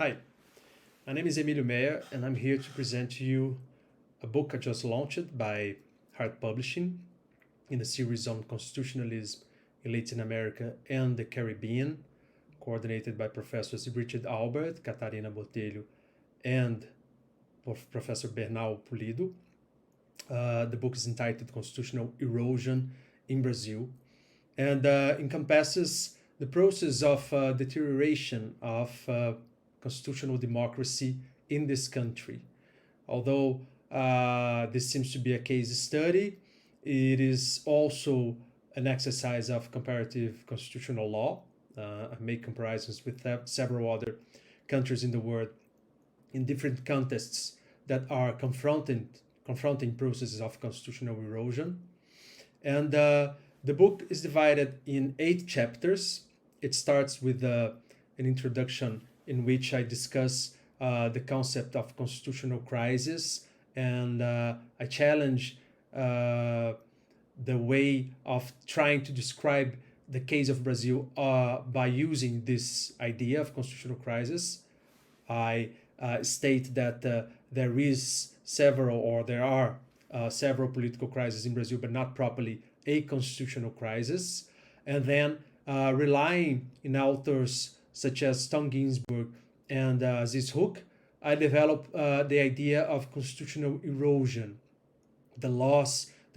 Hi, my name is Emilio Meyer, and I'm here to present to you a book I just launched by Heart Publishing in a series on constitutionalism in Latin America and the Caribbean, coordinated by Professors Richard Albert, Catarina Botelho, and Professor Bernal Pulido. The book is entitled Constitutional Erosion in Brazil and encompasses the process of deterioration of constitutional democracy in this country. Although this seems to be a case study, it is also an exercise of comparative constitutional law. I make comparisons with several other countries in the world in different contexts that are confronting processes of constitutional erosion. And the book is divided in 8 chapters. It starts with an introduction in which I discuss the concept of constitutional crisis, and I challenge the way of trying to describe the case of Brazil by using this idea of constitutional crisis. I state that there are several political crises in Brazil, but not properly a constitutional crisis. And then relying in authors such as Tom Ginsburg and Aziz Hook, I developed the idea of constitutional erosion, the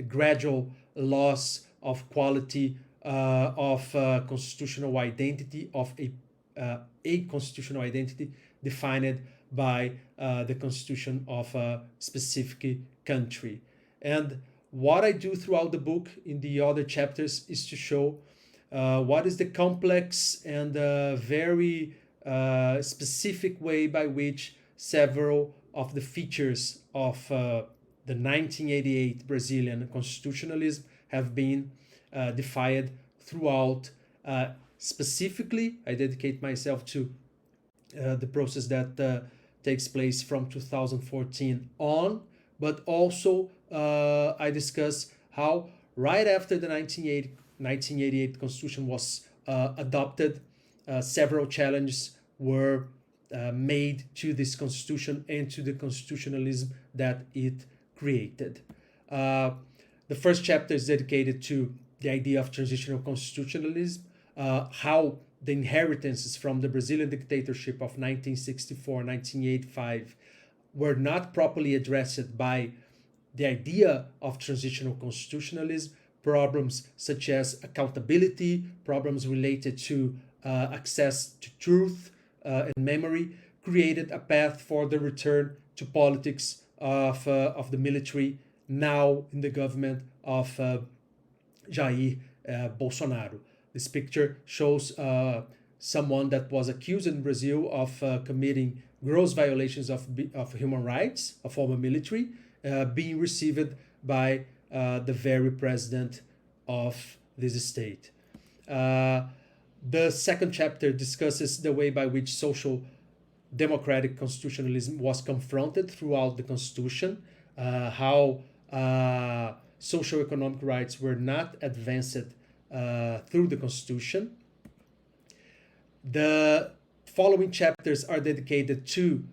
gradual loss of quality of constitutional identity, of a constitutional identity defined by the constitution of a specific country. And what I do throughout the book in the other chapters is to show what is the complex and very specific way by which several of the features of the 1988 Brazilian constitutionalism have been defined throughout. Specifically, I dedicate myself to the process that takes place from 2014 on, but also I discuss how right after the 1988 Constitution was adopted, several challenges were made to this Constitution and to the constitutionalism that it created. The first chapter is dedicated to the idea of transitional constitutionalism, how the inheritances from the Brazilian dictatorship of 1964-1985 were not properly addressed by the idea of transitional constitutionalism, problems such as accountability, problems related to access to truth and memory, created a path for the return to politics of the military, now in the government of Jair Bolsonaro. This picture shows someone that was accused in Brazil of committing gross violations of human rights, a former military, being received by the very president of this state. The second chapter discusses the way by which social democratic constitutionalism was confronted throughout the Constitution, how social economic rights were not advanced through the Constitution. The following chapters are dedicated to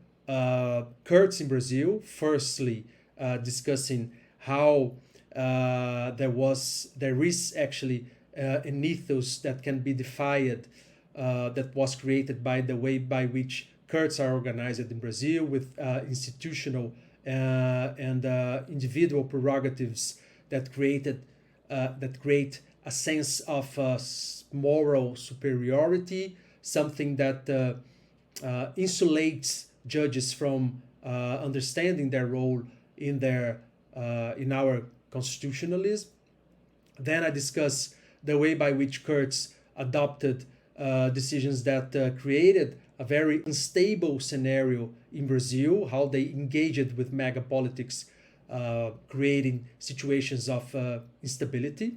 courts in Brazil. Firstly, discussing how there is actually an ethos that can be defied, that was created by the way by which courts are organized in Brazil, with institutional and individual prerogatives that create a sense of moral superiority, something that insulates judges from understanding their role in our constitutionalism. Then I discuss the way by which courts adopted decisions that created a very unstable scenario in Brazil, how they engaged with mega politics, creating situations of instability.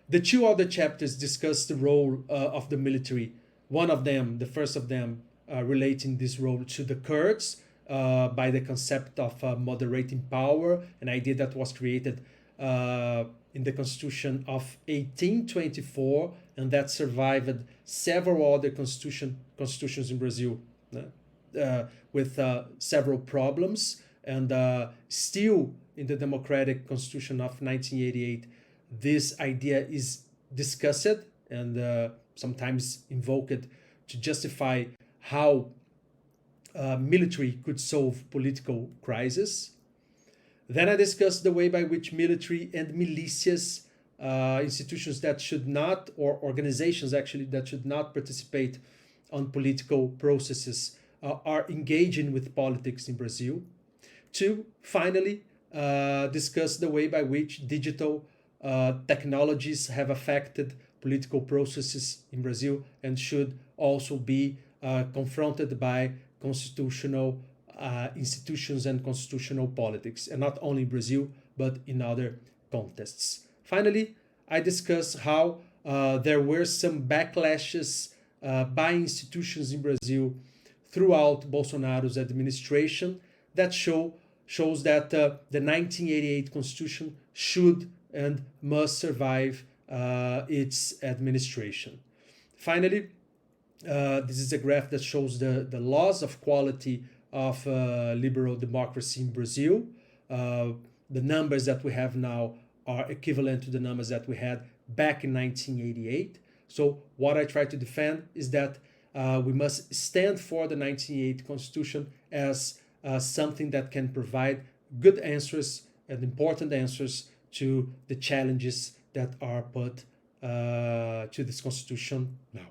The 2 other chapters discuss the role of the military. One of them, the first of them, relating this role to the courts by the concept of moderating power, an idea that was created in the Constitution of 1824 and that survived several other constitutions in Brazil with several problems. And still, in the democratic constitution of 1988, this idea is discussed and sometimes invoked to justify how military could solve political crisis. Then I discussed the way by which military and militias, institutions that should not, or organizations actually, that should not participate on political processes, are engaging with politics in Brazil. To finally discuss the way by which digital technologies have affected political processes in Brazil and should also be confronted by constitutional institutions and constitutional politics, and not only in Brazil, but in other contexts. Finally, I discuss how there were some backlashes by institutions in Brazil throughout Bolsonaro's administration that shows that the 1988 constitution should and must survive its administration. Finally, this is a graph that shows the loss of quality of liberal democracy in Brazil. The numbers that we have now are equivalent to the numbers that we had back in 1988. So what I try to defend is that we must stand for the 1988 Constitution as something that can provide good answers and important answers to the challenges that are put to this Constitution now.